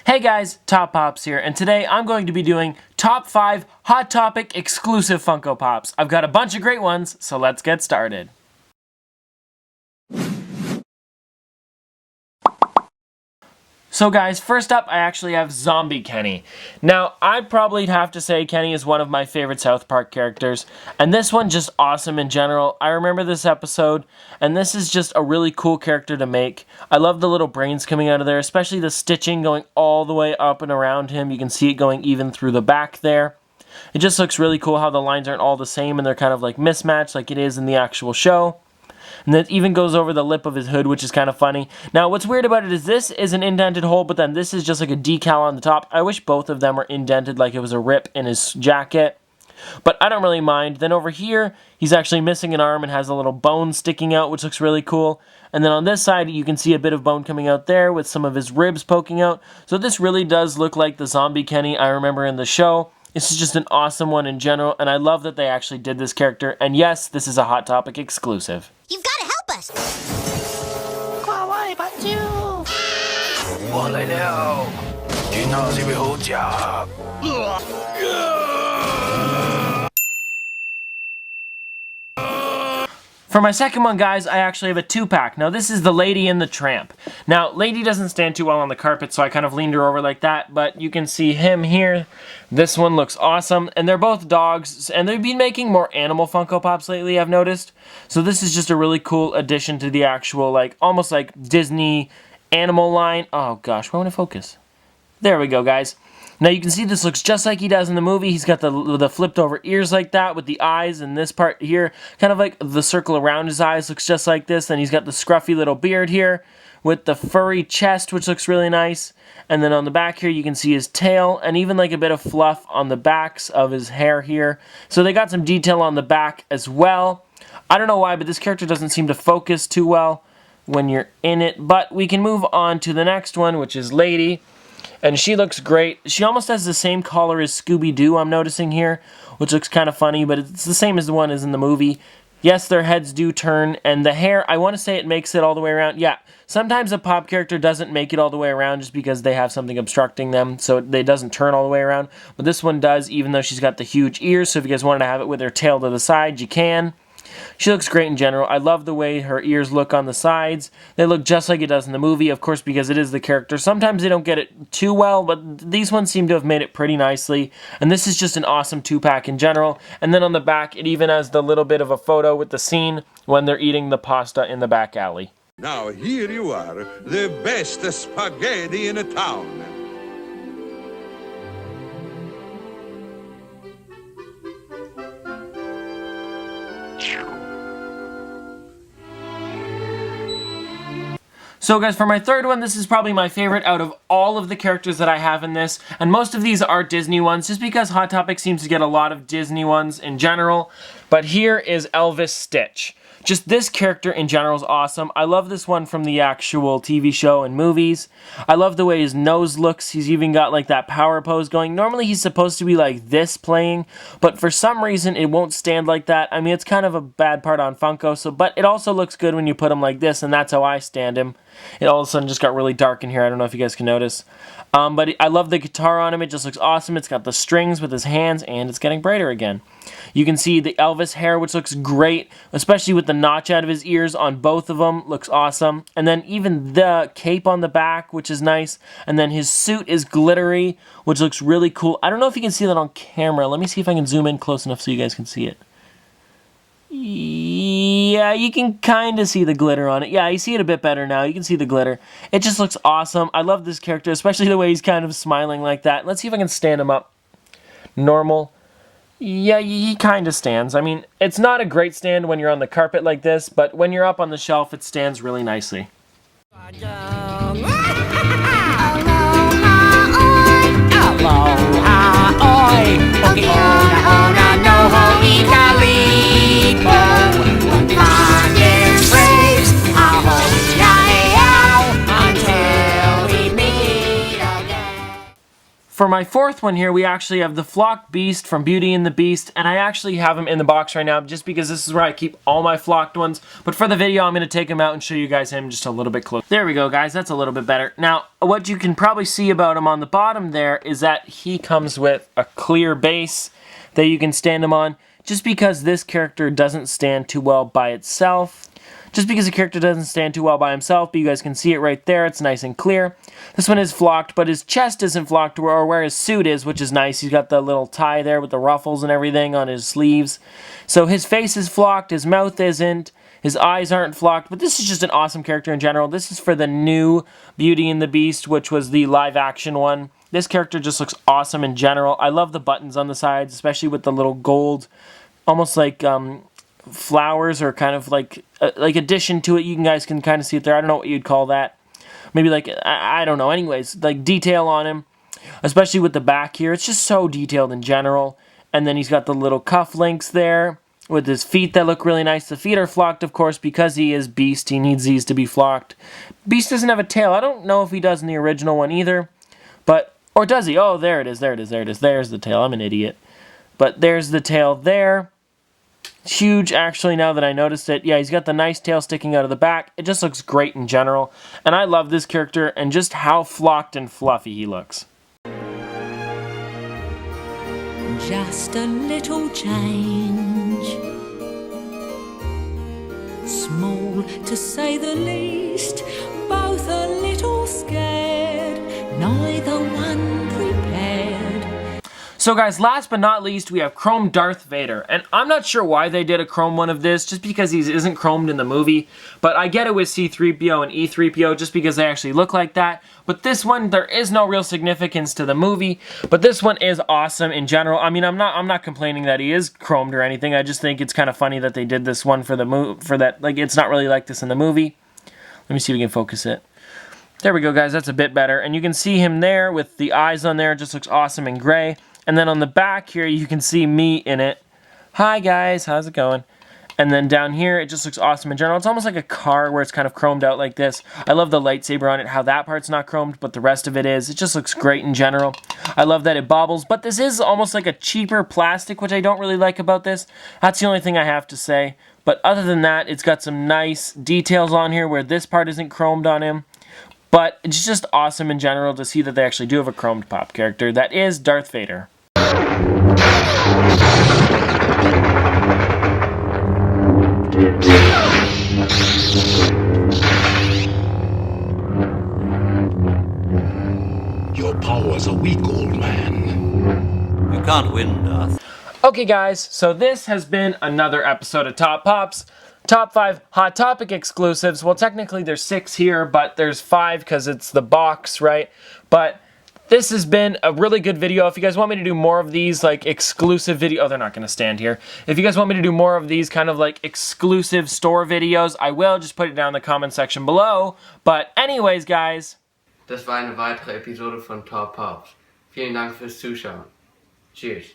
Hey guys, Top Pops here, and today I'm going to be doing top 5 Hot Topic exclusive Funko Pops. I've got a bunch of great ones, so let's get started. So guys, first up I actually have Zombie Kenny. Now, I'd probably have to say Kenny is one of my favorite South Park characters, and this one just awesome in general. I remember this episode, and this is just a really cool character to make. I love the little brains coming out of there, especially the stitching going all the way up and around him. You can see it going even through the back there. It just looks really cool how the lines aren't all the same and they're kind of like mismatched like it is in the actual show. And it even goes over the lip of his hood, which is kind of funny. Now, what's weird about it is this is an indented hole, but then this is just like a decal on the top. I wish both of them were indented like it was a rip in his jacket. But I don't really mind. Then over here, he's actually missing an arm and has a little bone sticking out, which looks really cool. And then on this side, you can see a bit of bone coming out there with some of his ribs poking out. So this really does look like the Zombie Kenny I remember in the show. This is just an awesome one in general, and I love that they actually did this character. And yes, this is a Hot Topic exclusive. You've got to help us! 跨位版主，我嚟了，見下是咪好食？ For my second one, guys, I actually have a 2-pack. Now, this is the Lady and the Tramp. Now, Lady doesn't stand too well on the carpet, so I kind of leaned her over like that, but you can see him here. This one looks awesome, and they're both dogs, and they've been making more animal Funko Pops lately, I've noticed. So this is just a really cool addition to the actual, like, almost like Disney animal line. Oh, gosh, why won't it focus? There we go, guys. Now you can see this looks just like he does in the movie. He's got the flipped over ears like that with the eyes, and this part here, kind of like the circle around his eyes looks just like this. Then he's got the scruffy little beard here with the furry chest, which looks really nice. And then on the back here, you can see his tail and even like a bit of fluff on the backs of his hair here. So they got some detail on the back as well. I don't know why, but this character doesn't seem to focus too well when you're in it. But we can move on to the next one, which is Lady. And she looks great. She almost has the same collar as Scooby-Doo, I'm noticing here, which looks kind of funny, but it's the same as the one as in the movie. Yes, their heads do turn, and the hair, I want to say it makes it all the way around. Yeah, sometimes a pop character doesn't make it all the way around just because they have something obstructing them, so it doesn't turn all the way around. But this one does, even though she's got the huge ears, so if you guys wanted to have it with her tail to the side, you can. She looks great in general. I love the way her ears look on the sides. They look just like it does in the movie, of course, because it is the character. Sometimes they don't get it too well, but these ones seem to have made it pretty nicely. And this is just an awesome 2-pack in general. And then on the back, it even has the little bit of a photo with the scene when they're eating the pasta in the back alley. Now here you are, the best spaghetti in a town. So guys, for my third one, this is probably my favorite out of all of the characters that I have in this, and most of these are Disney ones, just because Hot Topic seems to get a lot of Disney ones in general. But here is Elvis Stitch. Just this character in general is awesome. I love this one from the actual TV show and movies. I love the way his nose looks. He's even got like that power pose going. Normally he's supposed to be like this playing, but for some reason it won't stand like that. I mean, it's kind of a bad part on Funko, but it also looks good when you put him like this, and that's how I stand him. It all of a sudden just got really dark in here. I don't know if you guys can notice. But I love the guitar on him. It just looks awesome. It's got the strings with his hands, and it's getting brighter again. You can see the Elvis hair, which looks great, especially with the notch out of his ears on both of them. Looks awesome. And then even the cape on the back, which is nice. And then his suit is glittery, which looks really cool. I don't know if you can see that on camera. Let me see if I can zoom in close enough so you guys can see it. Yeah, you can kind of see the glitter on it. Yeah, you see it a bit better now. You can see the glitter. It just looks awesome. I love this character, especially the way he's kind of smiling like that. Let's see if I can stand him up. Normal. Yeah, he kind of stands. I mean, it's not a great stand when you're on the carpet like this, but when you're up on the shelf, it stands really nicely. for my fourth one here, we actually have the Flocked Beast from Beauty and the Beast, and I actually have him in the box right now just because this is where I keep all my flocked ones. But for the video, I'm going to take him out and show you guys him just a little bit closer. There we go, guys. That's a little bit better. Now, what you can probably see about him on the bottom there is that he comes with a clear base that you can stand him on, just because this character doesn't stand too well by itself. Just because a character doesn't stand too well by himself, but you guys can see it right there. It's nice and clear. This one is flocked, but his chest isn't flocked, or where his suit is, which is nice. He's got the little tie there with the ruffles and everything on his sleeves. So his face is flocked, his mouth isn't, his eyes aren't flocked, but this is just an awesome character in general. This is for the new Beauty and the Beast, which was the live-action one. This character just looks awesome in general. I love the buttons on the sides, especially with the little gold, almost like flowers or kind of like addition to it. You guys can kind of see it there. I don't know what you'd call that. Maybe like, I don't know. Anyways, like detail on him, especially with the back here. It's just so detailed in general. And then he's got the little cuff links there with his feet that look really nice. The feet are flocked, of course, because he is Beast. He needs these to be flocked. Beast doesn't have a tail. I don't know if he does in the original one either. But, or does he? Oh, there it is. There it is. There it is. There's the tail. I'm an idiot. But there's the tail there. Huge, actually, now that I noticed it. Yeah, he's got the nice tail sticking out of the back. It just looks great in general. And I love this character and just how flocked and fluffy he looks. Just a little change, small to say the least, both a little scared, neither one prepared. So guys, last but not least, we have Chrome Darth Vader. And I'm not sure why they did a Chrome one of this, just because he isn't chromed in the movie. But I get it with C-3PO and E-3PO, just because they actually look like that. But this one, there is no real significance to the movie. But this one is awesome in general. I mean, I'm not complaining that he is chromed or anything. I just think it's kind of funny that they did this one for the like, it's not really like this in the movie. Let me see if we can focus it. There we go, guys. That's a bit better. And you can see him there with the eyes on there. It just looks awesome and gray. And then on the back here, you can see me in it. Hi, guys. How's it going? And then down here, it just looks awesome in general. It's almost like a car where it's kind of chromed out like this. I love the lightsaber on it, how that part's not chromed, but the rest of it is. It just looks great in general. I love that it bobbles, but this is almost like a cheaper plastic, which I don't really like about this. That's the only thing I have to say. But other than that, it's got some nice details on here where this part isn't chromed on him. But it's just awesome in general to see that they actually do have a chromed pop character. That is Darth Vader. Your powers are weak, old man. You can't win, Darth. Okay guys, so this has been another episode of Top Pops. Top 5 Hot Topic exclusives. Well, technically there's 6 here, but there's 5 because it's the box, right? But this has been a really good video. If you guys want me to do more of these, like, exclusive video... Oh, they're not going to stand here. If you guys want me to do more of these kind of, like, exclusive store videos, I will. Just put it down in the comment section below. But anyways, guys... Das war eine weitere Episode von Top Pops. Vielen Dank fürs Zuschauen. Cheers.